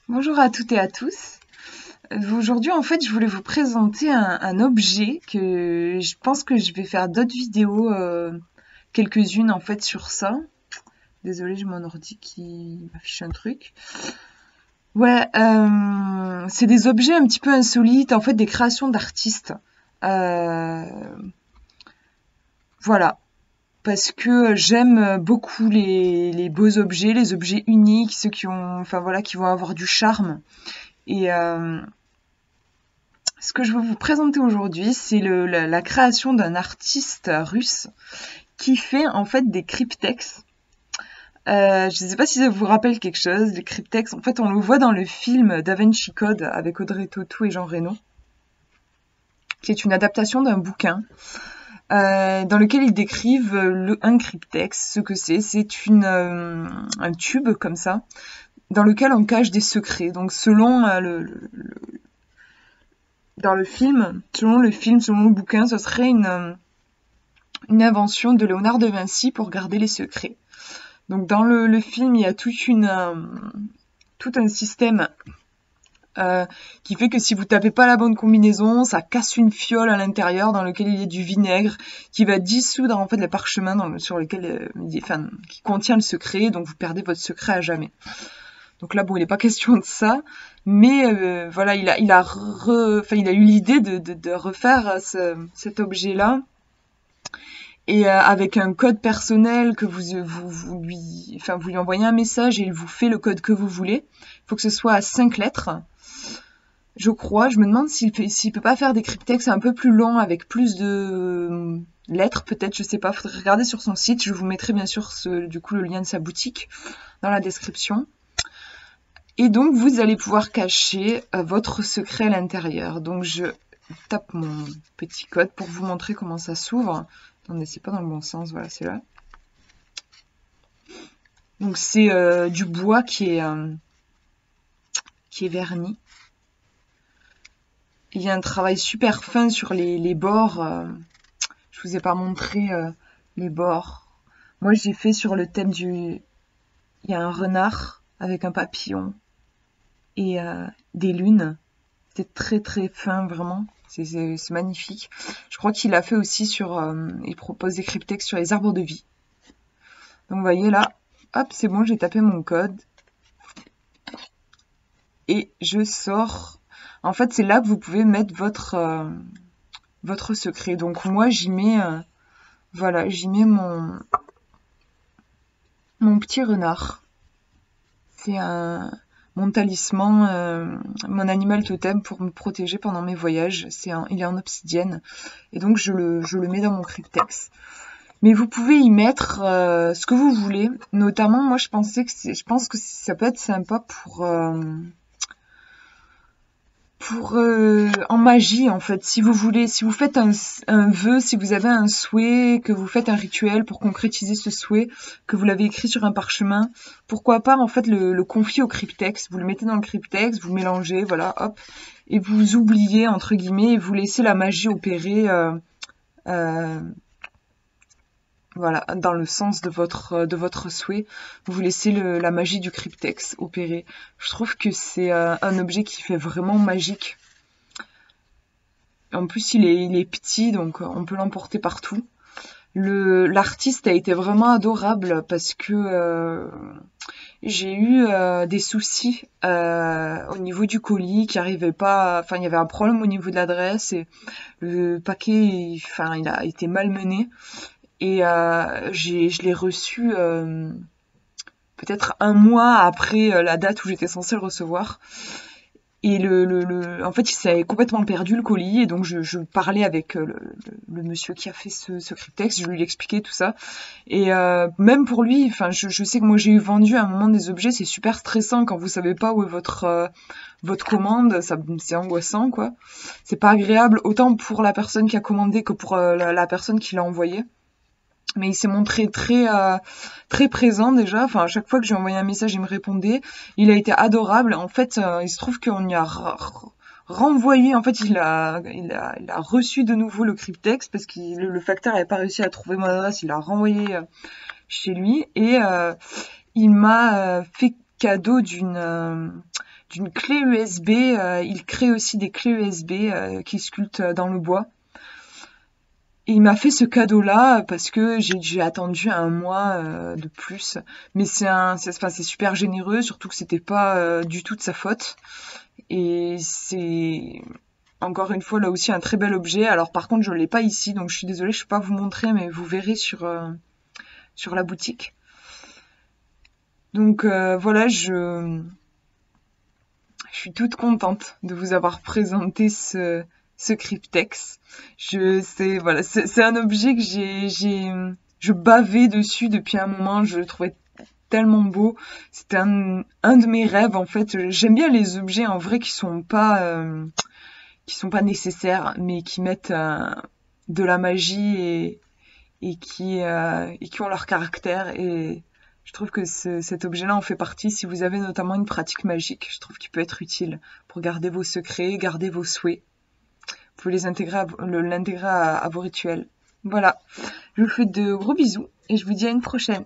Bonjour à toutes et à tous. Aujourd'hui, en fait, je voulais vous présenter un objet que je pense que je vais faire d'autres vidéos, quelques-unes en fait sur ça. Désolée, j'ai mon ordi qui m'affiche un truc. Ouais, c'est des objets un petit peu insolites, en fait, des créations d'artistes. Euh, voilà, parce que j'aime beaucoup les beaux objets, les objets uniques, ceux qui ont, enfin voilà, qui vont avoir du charme. Et ce que je veux vous présenter aujourd'hui, c'est la création d'un artiste russe qui fait en fait des cryptex. Je ne sais pas si ça vous rappelle quelque chose, les cryptex. En fait, on le voit dans le film Da Vinci Code avec Audrey Tautou et Jean Reno, qui est une adaptation d'un bouquin dans lequel ils décrivent un cryptex. Ce que c'est un tube comme ça, dans lequel on cache des secrets. Donc selon dans le film, selon le bouquin, ce serait une invention de Léonard de Vinci pour garder les secrets. Donc dans le film, il y a tout un système qui fait que si vous tapez pas la bonne combinaison, ça casse une fiole à l'intérieur dans lequel il y a du vinaigre qui va dissoudre en fait le parchemin sur lequel qui contient le secret, donc vous perdez votre secret à jamais. Donc là, bon, il n'est pas question de ça, mais voilà, il a eu l'idée de refaire cet objet-là et avec un code personnel que vous lui envoyez un message et il vous fait le code que vous voulez. Il faut que ce soit à 5 lettres. Je crois, je me demande s'il peut pas faire des cryptex un peu plus longs avec plus de lettres, peut-être, je sais pas, faudrait regarder sur son site. Je vous mettrai bien sûr du coup le lien de sa boutique dans la description. Et donc vous allez pouvoir cacher votre secret à l'intérieur. Donc je tape mon petit code pour vous montrer comment ça s'ouvre. Attendez, c'est pas dans le bon sens, voilà, c'est là. Donc c'est du bois qui est verni. Il y a un travail super fin sur les bords. Je vous ai pas montré les bords. Moi j'ai fait sur le thème il y a un renard avec un papillon et des lunes. C'est très très fin vraiment. C'est magnifique. Je crois qu'il a fait aussi il propose des cryptex sur les arbres de vie. Donc vous voyez là, hop, c'est bon, j'ai tapé mon code. Et je sors. En fait, c'est là que vous pouvez mettre votre secret. Donc moi, j'y mets, voilà, j'y mets mon petit renard. C'est mon talisman, mon animal totem pour me protéger pendant mes voyages. Il est en obsidienne. Et donc, je le mets dans mon cryptex. Mais vous pouvez y mettre ce que vous voulez. Notamment, moi, je pense que ça peut être sympa pour en magie en fait. Si vous voulez, si vous faites un vœu, si vous avez un souhait, que vous faites un rituel pour concrétiser ce souhait, que vous l'avez écrit sur un parchemin, pourquoi pas en fait le confier au cryptex. Vous le mettez dans le cryptex, vous mélangez, voilà, hop, et vous oubliez entre guillemets, et vous laissez la magie opérer. Euh, voilà, dans le sens de votre souhait, vous laissez la magie du cryptex opérer. Je trouve que c'est un objet qui fait vraiment magique. En plus, il est petit, donc on peut l'emporter partout. L'artiste a été vraiment adorable parce que j'ai eu des soucis au niveau du colis qui arrivait pas. Enfin, il y avait un problème au niveau de l'adresse et le paquet, il a été malmené. Et je l'ai reçu peut-être un mois après la date où j'étais censée le recevoir. Et en fait, il s'est complètement perdu le colis. Et donc, je parlais avec le monsieur qui a fait ce cryptex. Je lui expliquais tout ça. Et même pour lui, enfin, je sais que moi, j'ai eu vendu à un moment des objets. C'est super stressant quand vous savez pas où est votre commande. C'est angoissant, quoi. C'est pas agréable autant pour la personne qui a commandé que pour la personne qui l'a envoyé. Mais il s'est montré très présent déjà. Enfin, à chaque fois que je lui envoyé un message, il me répondait. Il a été adorable. En fait, il se trouve qu'on y a renvoyé. En fait, il a reçu de nouveau le cryptex parce que le facteur n'avait pas réussi à trouver mon adresse. Il l'a renvoyé chez lui et il m'a fait cadeau d'une clé USB. Il crée aussi des clés USB qui sculptent dans le bois. Et il m'a fait ce cadeau-là parce que j'ai attendu un mois de plus. Mais c'est super généreux, surtout que c'était pas du tout de sa faute. Et c'est encore une fois là aussi un très bel objet. Alors par contre je l'ai pas ici, donc je suis désolée, je peux pas vous montrer, mais vous verrez sur la boutique. Donc voilà, je suis toute contente de vous avoir présenté ce cryptex. C'est un objet que je bavais dessus depuis un moment. Je le trouvais tellement beau. C'était un de mes rêves en fait. J'aime bien les objets en vrai qui sont pas nécessaires, mais qui mettent de la magie et qui ont leur caractère. Et je trouve que cet objet-là en fait partie. Si vous avez notamment une pratique magique, je trouve qu'il peut être utile pour garder vos secrets, garder vos souhaits. Vous pouvez l'intégrer à vos rituels. Voilà. Je vous fais de gros bisous et je vous dis à une prochaine.